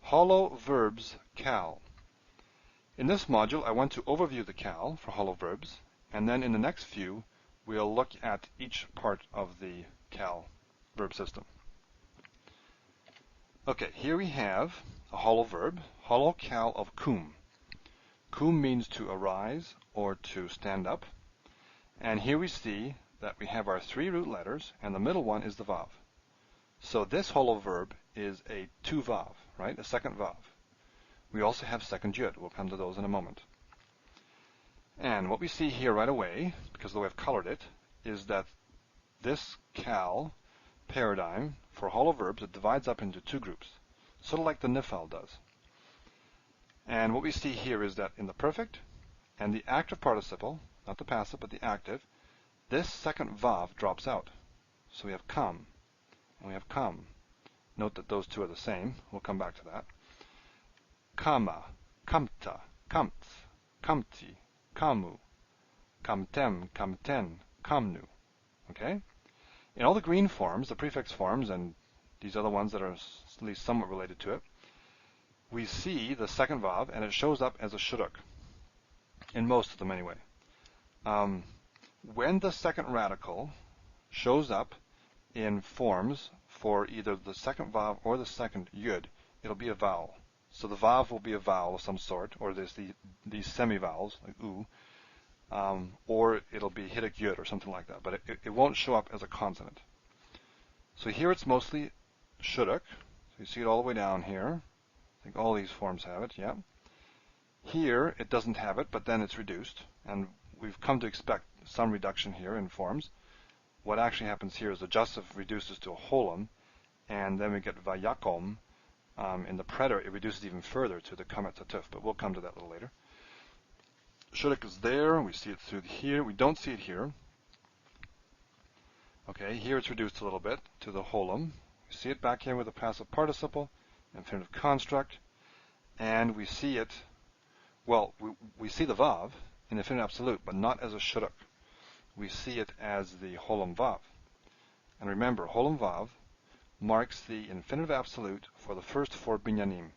Hollow Verbs Qal. In this module, I want to overview the Qal for hollow verbs, and then in the next few, we'll look at each part of the Qal verb system. Okay, here we have a hollow verb, hollow Qal of kum. Kum means to arise or to stand up. And here we see that we have our three root letters, and the middle one is the vav. So this hollow verb is a two vav, right? A second vav. We also have second yud. We'll come to those in a moment. And what we see here right away, because of the way I've colored it, is that this Qal paradigm for hollow verbs, it divides up into two groups, sort of like the nifal does. And what we see here is that in the perfect and the active participle, not the passive, but the active, this second vav drops out. So we have come, and we have come. Note that those two are the same. We'll come back to that. Kama, kamta, kamts, kamti, kamu, kamtem, kamten, kamnu. Okay? In all the green forms, the prefix forms, and these other ones that are at least somewhat related to it, we see the second vav, and it shows up as a shuruk. In most of them, anyway. When the second radical shows up in forms for either the second vav or the second yud, it'll be a vowel. So the vav will be a vowel of some sort, or there's these semi-vowels, like u, or it'll be hidik yud or something like that, but it won't show up as a consonant. So here it's mostly shuruk. So you see it all the way down here. I think all these forms have it, yeah. Here it doesn't have it, but then it's reduced, and we've come to expect some reduction here in forms. What actually happens here is the jussive reduces to a holum, and then we get vayakom. In the preter, it reduces even further to the kamet tatuf, but we'll come to that a little later. Shuruk is there. We see it through here. We don't see it here. Okay, here it's reduced a little bit to the holum. We see it back here with a passive participle, infinitive construct, and we see it, well, we see the vav in infinitive absolute, but not as a shuruk. We see it as the holum vav. And remember, holum vav marks the infinitive absolute for the first four binyanim,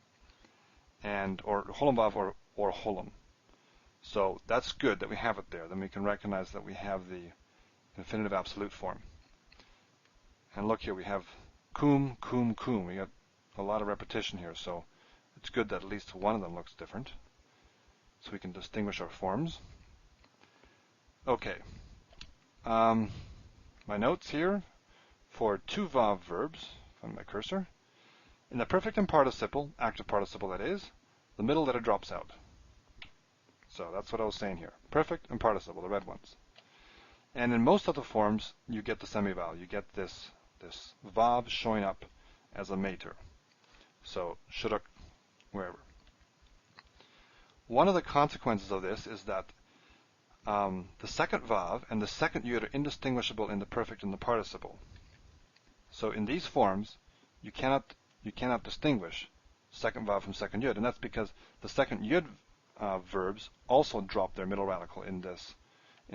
or holum vav or holum. So that's good that we have it there. Then we can recognize that we have the infinitive absolute form. And look here, we have kum, kum, kum. We got a lot of repetition here, so it's good that at least one of them looks different, so we can distinguish our forms. Okay. My notes here for two vav verbs, find my cursor. In the perfect and participle, active participle that is, the middle letter drops out. So that's what I was saying here. Perfect and participle, the red ones. And in most other forms, you get the semi-vowel. You get this vav showing up as a mater. So shuruk, wherever. One of the consequences of this is that the second vav and the second yud are indistinguishable in the perfect and the participle. So in these forms, you cannot distinguish second vav from second yud, and that's because the second yud verbs also drop their middle radical in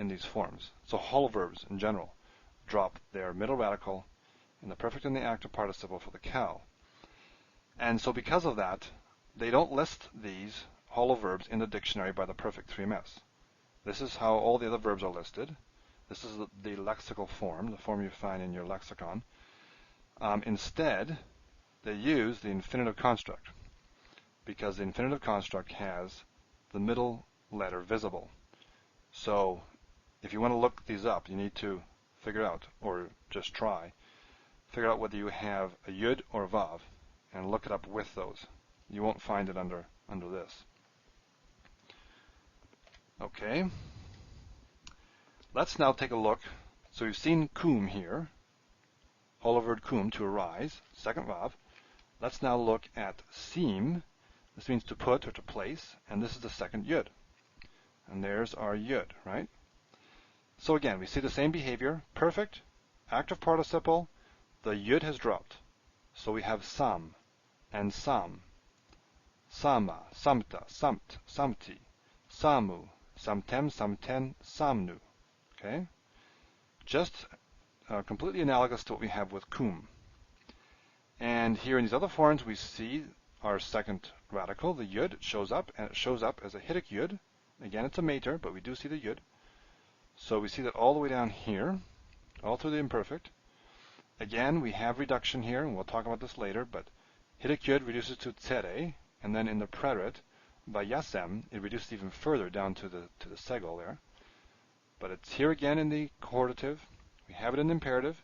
these forms. So hollow verbs in general drop their middle radical in the perfect and the active participle for the Qal. And so because of that, they don't list these hollow verbs in the dictionary by the perfect 3ms. This is how all the other verbs are listed. This is the lexical form, the form you find in your lexicon. Instead, they use the infinitive construct, because the infinitive construct has the middle letter visible. So if you want to look these up, you need to figure out, or just try, figure out whether you have a yud or a vav, and look it up with those. You won't find it under this. Okay. Let's now take a look. So we've seen kum here, hollow verb kum, to arise, second vav. Let's now look at sim. This means to put or to place, and this is the second yud. And there's our yud, right? So again, we see the same behavior. Perfect, active participle, the yud has dropped. So we have sam and sam. Sama, samta, samt, samti, samu, samtem, samten, samnu. Okay? Just completely analogous to what we have with kum. And here in these other forms, we see our second radical, the yud, shows up, and it shows up as a hitic yud. Again, it's a mater, but we do see the yud. So we see that all the way down here, all through the imperfect. Again, we have reduction here, and we'll talk about this later, but hitic yud reduces to tzere, and then in the preterite, vayasem, it reduces even further down to the segel there. But it's here again in the cohortative. We have it in the imperative.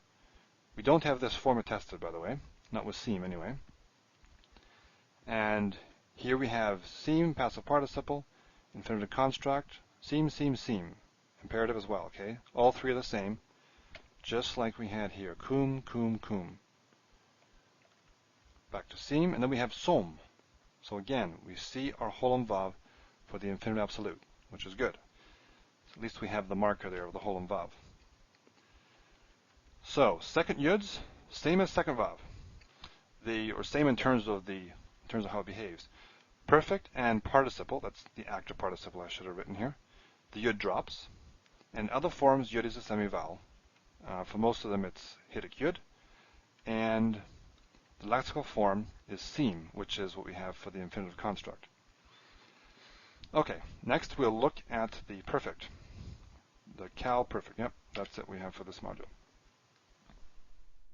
We don't have this form attested, by the way, not with seem anyway. And here we have seem, passive participle, infinitive construct, seem, seem, seem, imperative as well, okay? All three are the same, just like we had here, cum, cum, cum. Back to seem, and then we have som. So again, we see our holem vav for the infinitive absolute, which is good. So at least we have the marker there of the holem vav. So second yuds, same as second vav, or same in terms of how it behaves. Perfect and participle, that's the active participle I should have written here. The yud drops. And other forms, yud is a semivowel. For most of them, it's hitic yud. And the lexical form is seem, which is what we have for the infinitive construct. Okay, next we'll look at the perfect. The Qal perfect. Yep, that's it we have for this module.